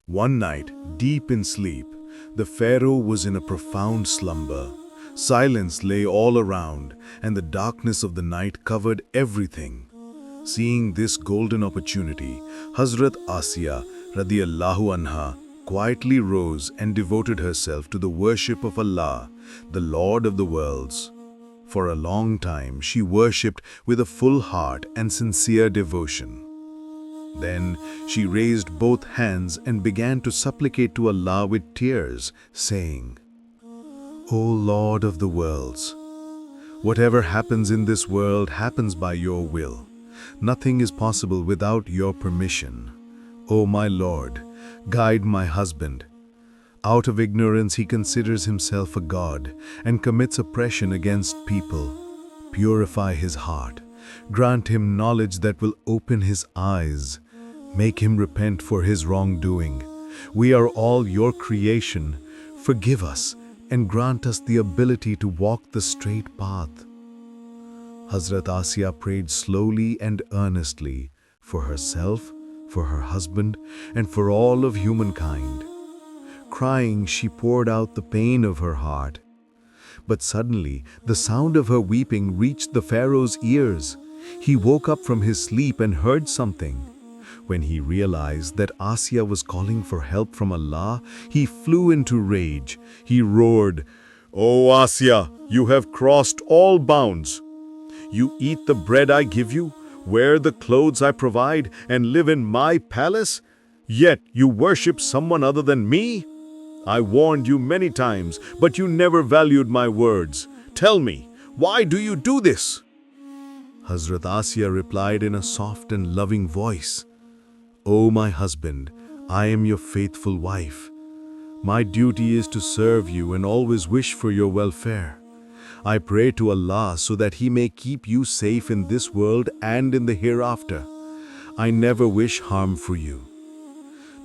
One night, deep in sleep, the Pharaoh was in a profound slumber. Silence lay all around, and the darkness of the night covered everything. Seeing this golden opportunity, Hazrat Asiya radiyallahu anha quietly rose and devoted herself to the worship of Allah, the Lord of the worlds. For a long time, she worshipped with a full heart and sincere devotion. Then she raised both hands and began to supplicate to Allah with tears, saying, O Lord of the worlds, whatever happens in this world happens by your will. Nothing is possible without your permission. O my Lord, guide my husband. Out of ignorance he considers himself a god and commits oppression against people. Purify his heart. Grant him knowledge that will open his eyes. Make him repent for his wrongdoing. We are all your creation. Forgive us and grant us the ability to walk the straight path. Hazrat Asiya prayed slowly and earnestly for herself, for her husband, and for all of humankind. Crying, she poured out the pain of her heart. But suddenly, the sound of her weeping reached the Pharaoh's ears. He woke up from his sleep and heard something. When he realized that Asiya was calling for help from Allah, he flew into rage. He roared, O Asiya, you have crossed all bounds. You eat the bread I give you, wear the clothes I provide, and live in my palace? Yet you worship someone other than me? I warned you many times, but you never valued my words. Tell me, why do you do this? Hazrat Asiya replied in a soft and loving voice, O my husband, I am your faithful wife. My duty is to serve you and always wish for your welfare. I pray to Allah so that He may keep you safe in this world and in the hereafter. I never wish harm for you.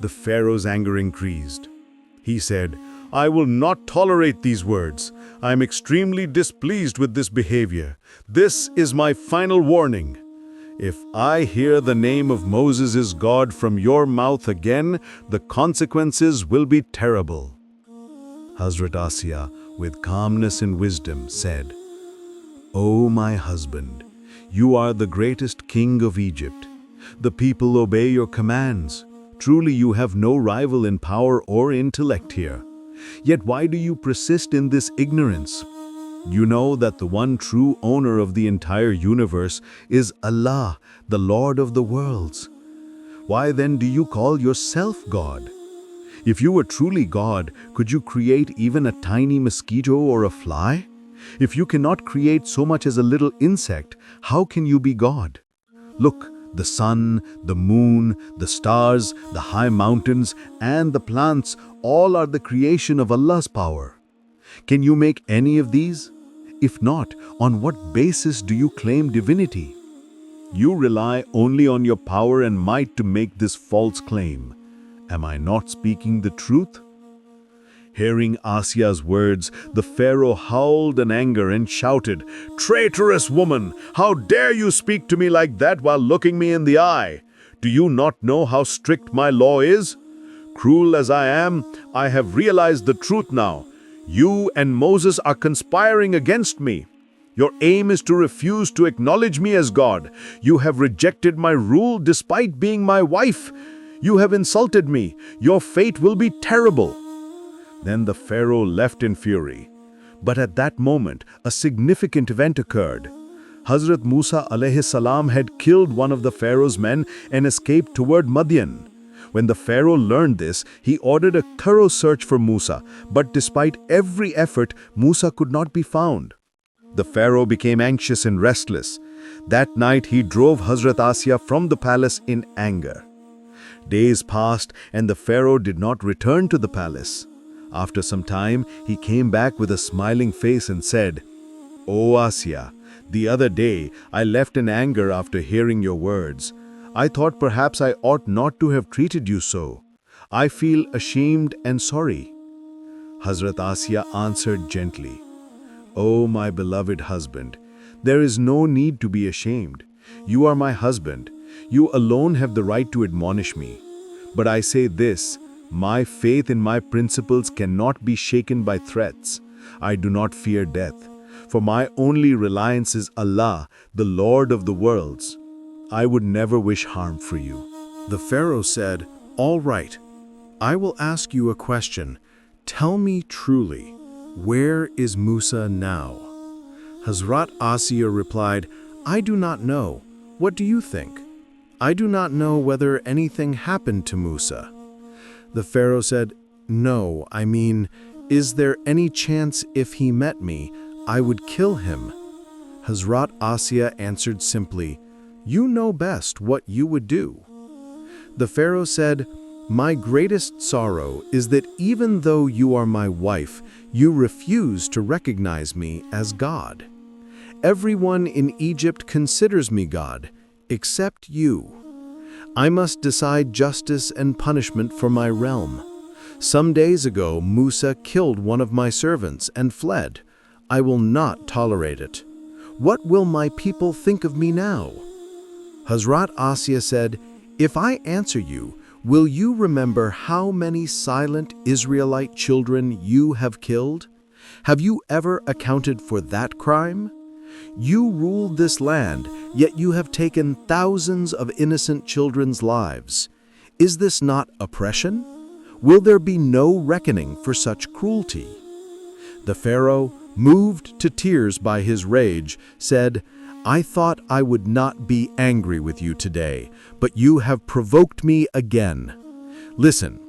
The Pharaoh's anger increased. He said, I will not tolerate these words. I am extremely displeased with this behavior. This is my final warning. If I hear the name of Moses is God from your mouth again, the consequences will be terrible. Hazrat Asiya, with calmness and wisdom, said, O my husband, you are the greatest king of Egypt. The people obey your commands. Truly you have no rival in power or intellect here. Yet why do you persist in this ignorance? You know that the one true owner of the entire universe is Allah, the Lord of the worlds. Why then do you call yourself God? If you were truly God, could you create even a tiny mosquito or a fly? If you cannot create so much as a little insect, how can you be God? Look, the sun, the moon, the stars, the high mountains, and the plants all are the creation of Allah's power. Can you make any of these? If not, on what basis do you claim divinity? You rely only on your power and might to make this false claim. Am I not speaking the truth? Hearing Asiya's words, the Pharaoh howled in anger and shouted, Traitorous woman! How dare you speak to me like that while looking me in the eye? Do you not know how strict my law is? Cruel as I am, I have realized the truth now. You and Moses are conspiring against me. Your aim is to refuse to acknowledge me as God. You have rejected my rule despite being my wife. You have insulted me. Your fate will be terrible. Then the Pharaoh left in fury. But at that moment, a significant event occurred. Hazrat Musa alayhi salam had killed one of the Pharaoh's men and escaped toward Madian. When the Pharaoh learned this, he ordered a thorough search for Musa, but despite every effort, Musa could not be found. The Pharaoh became anxious and restless. That night he drove Hazrat Asiya from the palace in anger. Days passed and the Pharaoh did not return to the palace. After some time, he came back with a smiling face and said, O Asiya, the other day I left in anger after hearing your words. I thought perhaps I ought not to have treated you so. I feel ashamed and sorry. Hazrat Asiya answered gently, O my beloved husband, there is no need to be ashamed. You are my husband. You alone have the right to admonish me. But I say this, My faith in my principles cannot be shaken by threats. I do not fear death, for my only reliance is Allah, the Lord of the worlds. I would never wish harm for you." The Pharaoh said, "All right, I will ask you a question. Tell me truly, where is Musa now?" Hazrat Asiya replied, "I do not know. What do you think? I do not know whether anything happened to Musa." The Pharaoh said, "No, I mean, is there any chance if he met me, I would kill him?" Hazrat Asiya answered simply, "You know best what you would do." The Pharaoh said, "My greatest sorrow is that even though you are my wife, you refuse to recognize me as God. Everyone in Egypt considers me God, except you. I must decide justice and punishment for my realm. Some days ago, Musa killed one of my servants and fled. I will not tolerate it. What will my people think of me now?" Hazrat Asiya said, "If I answer you, will you remember how many silent Israelite children you have killed? Have you ever accounted for that crime? You ruled this land, yet you have taken thousands of innocent children's lives. Is this not oppression? Will there be no reckoning for such cruelty?" The Pharaoh, moved to tears by his rage, said, "I thought I would not be angry with you today, but you have provoked me again. Listen,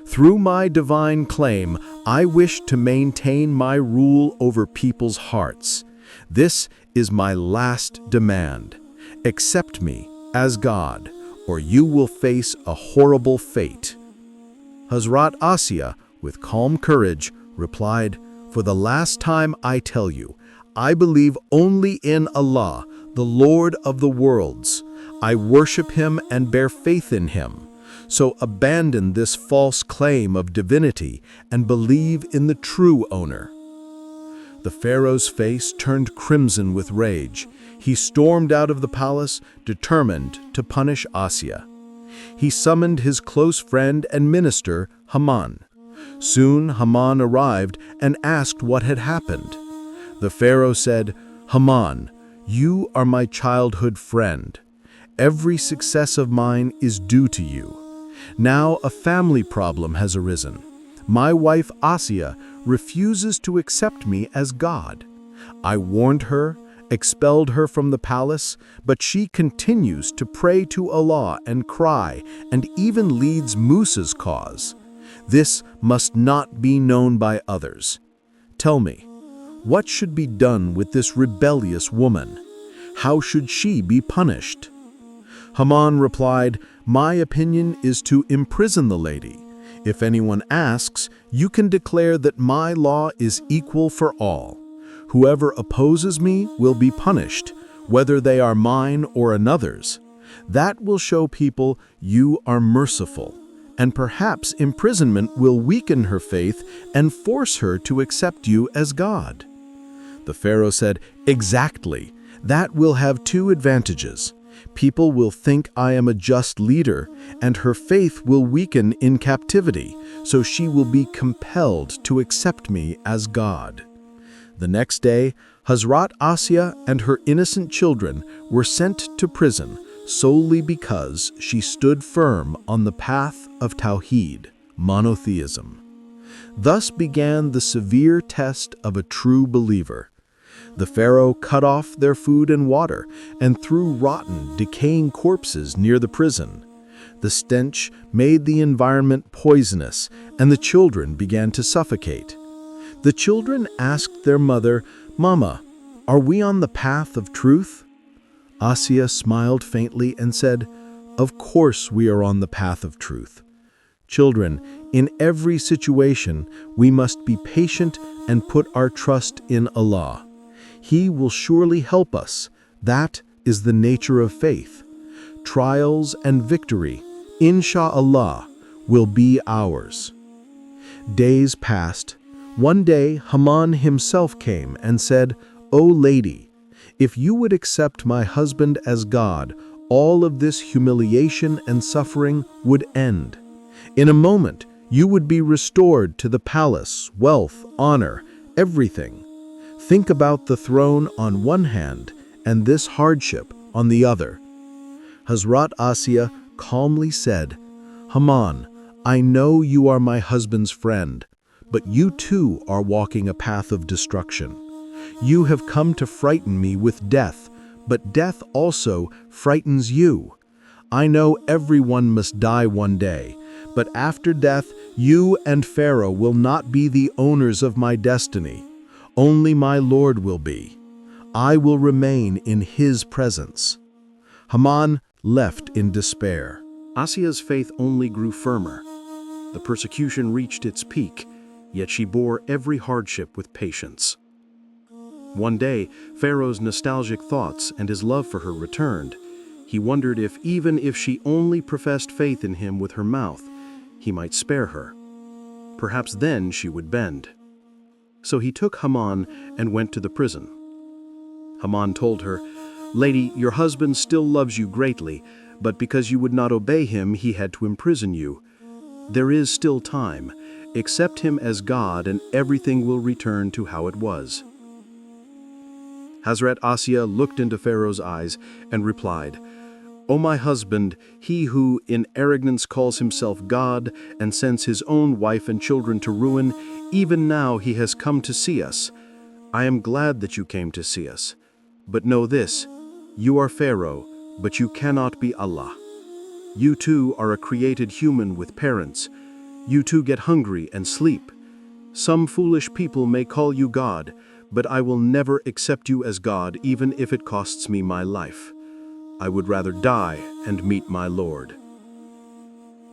through my divine claim, I wish to maintain my rule over people's hearts. This is my last demand. Accept me as God, or you will face a horrible fate." Hazrat Asiya, with calm courage, replied, "For the last time I tell you, I believe only in Allah, the Lord of the worlds. I worship Him and bear faith in Him. So abandon this false claim of divinity and believe in the true owner." The Pharaoh's face turned crimson with rage. He stormed out of the palace, determined to punish Asiya. He summoned his close friend and minister, Haman. Soon Haman arrived and asked what had happened. The Pharaoh said, "Haman, you are my childhood friend. Every success of mine is due to you. Now a family problem has arisen. My wife Asiya refuses to accept me as God. I warned her, expelled her from the palace, but she continues to pray to Allah and cry, and even leads Musa's cause. This must not be known by others. Tell me, what should be done with this rebellious woman? How should she be punished?" Haman replied, "My opinion is to imprison the lady. If anyone asks, you can declare that my law is equal for all. Whoever opposes me will be punished, whether they are mine or another's. That will show people you are merciful, and perhaps imprisonment will weaken her faith and force her to accept you as God." The Pharaoh said, "Exactly. That will have two advantages. People will think I am a just leader, and her faith will weaken in captivity, so she will be compelled to accept me as God." The next day, Hazrat Asiya and her innocent children were sent to prison solely because she stood firm on the path of Tawheed, monotheism. Thus began the severe test of a true believer. The Pharaoh cut off their food and water and threw rotten, decaying corpses near the prison. The stench made the environment poisonous, and the children began to suffocate. The children asked their mother, "Mama, are we on the path of truth?" Asiya smiled faintly and said, "Of course we are on the path of truth. Children, in every situation, we must be patient and put our trust in Allah. He will surely help us. That is the nature of faith. Trials and victory, insha'Allah, will be ours." Days passed. One day, Haman himself came and said, "O lady, if you would accept my husband as God, all of this humiliation and suffering would end. In a moment, You would be restored to the palace, wealth, honor, everything. Think about the throne on one hand and this hardship on the other. Hazrat Asiya calmly said, Haman, I know you are my husband's friend, but you too are walking a path of destruction. You have come to frighten me with death, but death also frightens you. I know everyone must die one day, but after death, you and Pharaoh will not be the owners of my destiny. Only my Lord will be. I will remain in his presence. Haman left in despair. Asiya's faith only grew firmer. The persecution reached its peak, yet she bore every hardship with patience. One day, Pharaoh's nostalgic thoughts and his love for her returned. He wondered if even if she only professed faith in him with her mouth, he might spare her. Perhaps then she would bend. So he took Haman and went to the prison. Haman told her, Lady, your husband still loves you greatly, but because you would not obey him, he had to imprison you. There is still time. Accept him as God and everything will return to how it was. Hazrat Asiya looked into Pharaoh's eyes and replied, O my husband, he who in arrogance calls himself God and sends his own wife and children to ruin, even now he has come to see us. I am glad that you came to see us. But know this, you are Pharaoh, but you cannot be Allah. You too are a created human with parents. You too get hungry and sleep. Some foolish people may call you God, but I will never accept you as God even if it costs me my life. I would rather die and meet my Lord.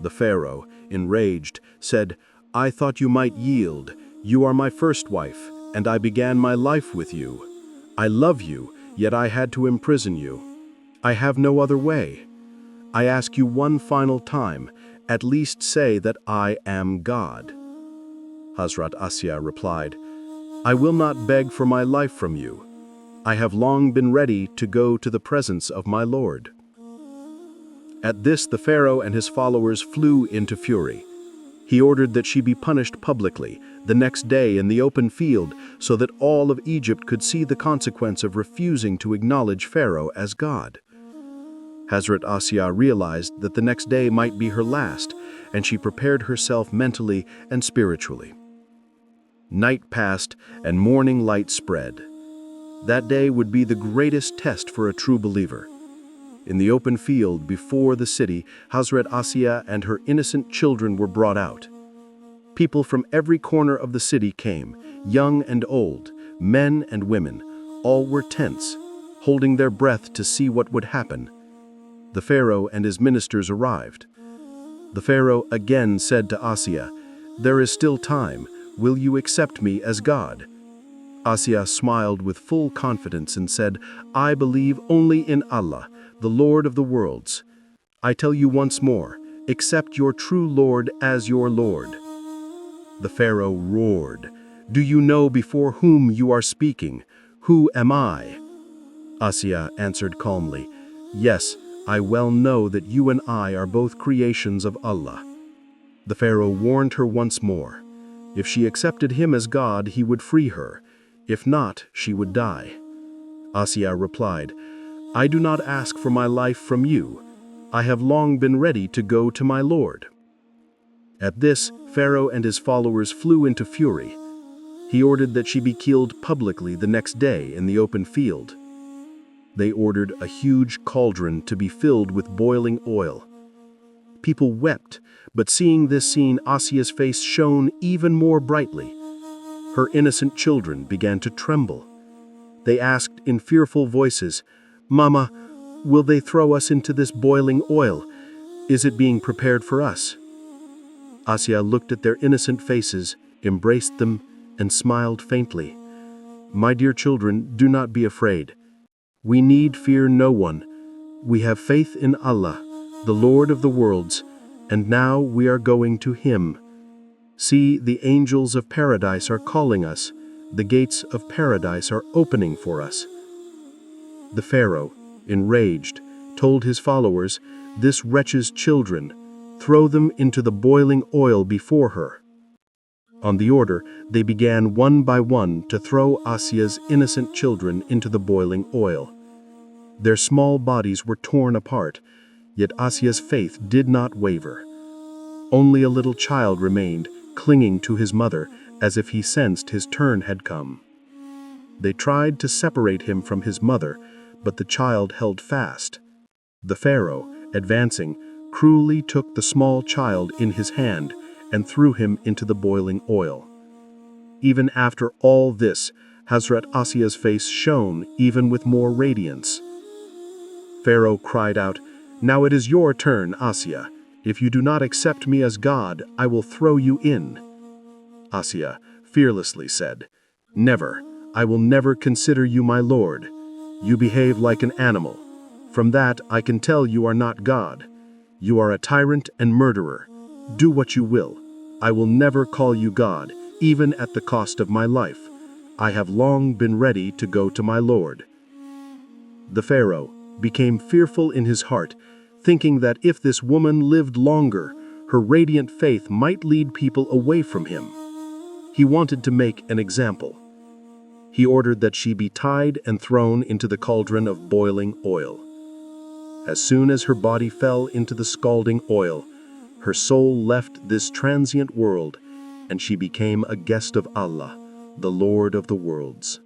The Pharaoh, enraged, said, I thought you might yield. You are my first wife, and I began my life with you. I love you, yet I had to imprison you. I have no other way. I ask you one final time, at least say that I am God. Hazrat Asiya replied, I will not beg for my life from you. I have long been ready to go to the presence of my Lord. At this, the Pharaoh and his followers flew into fury. He ordered that she be punished publicly the next day in the open field so that all of Egypt could see the consequence of refusing to acknowledge Pharaoh as God. Hazrat Asiya realized that the next day might be her last, and she prepared herself mentally and spiritually. Night passed and morning light spread. That day would be the greatest test for a true believer. In the open field before the city, Hazrat Asiya and her innocent children were brought out. People from every corner of the city came, young and old, men and women. All were tense, holding their breath to see what would happen. The Pharaoh and his ministers arrived. The Pharaoh again said to Asiya, There is still time. Will you accept me as God? Asiya smiled with full confidence and said, I believe only in Allah, the Lord of the worlds. I tell you once more, accept your true Lord as your Lord. The Pharaoh roared, Do you know before whom you are speaking? Who am I? Asiya answered calmly, Yes, I well know that you and I are both creations of Allah. The Pharaoh warned her once more. If she accepted him as God, he would free her. If not, she would die. Asiya replied, I do not ask for my life from you. I have long been ready to go to my Lord. At this, Pharaoh and his followers flew into fury. He ordered that she be killed publicly the next day in the open field. They ordered a huge cauldron to be filled with boiling oil. People wept, but seeing this scene, Asiya's face shone even more brightly. Her innocent children began to tremble. They asked in fearful voices, Mama, will they throw us into this boiling oil? Is it being prepared for us? Asiya looked at their innocent faces, embraced them, and smiled faintly. My dear children, do not be afraid. We need fear no one. We have faith in Allah, the Lord of the worlds, and now we are going to Him. See, the angels of paradise are calling us. The gates of paradise are opening for us. The Pharaoh, enraged, told his followers, This wretch's children, throw them into the boiling oil before her." On the order, they began one by one to throw Asiya's innocent children into the boiling oil. Their small bodies were torn apart, yet Asiya's faith did not waver. Only a little child remained, clinging to his mother as if he sensed his turn had come. They tried to separate him from his mother, but the child held fast. The Pharaoh, advancing, cruelly took the small child in his hand and threw him into the boiling oil. Even after all this, Hazrat Asiya's face shone even with more radiance. Pharaoh cried out, "Now it is your turn, Asiya. If you do not accept me as God, I will throw you in." Asiya fearlessly said, "Never. I will never consider you my lord. You behave like an animal. From that I can tell you are not God. You are a tyrant and murderer. Do what you will. I will never call you God, even at the cost of my life. I have long been ready to go to my Lord." The Pharaoh became fearful in his heart, thinking that if this woman lived longer, her radiant faith might lead people away from him. He wanted to make an example. He ordered that she be tied and thrown into the cauldron of boiling oil. As soon as her body fell into the scalding oil, her soul left this transient world, and she became a guest of Allah, the Lord of the worlds.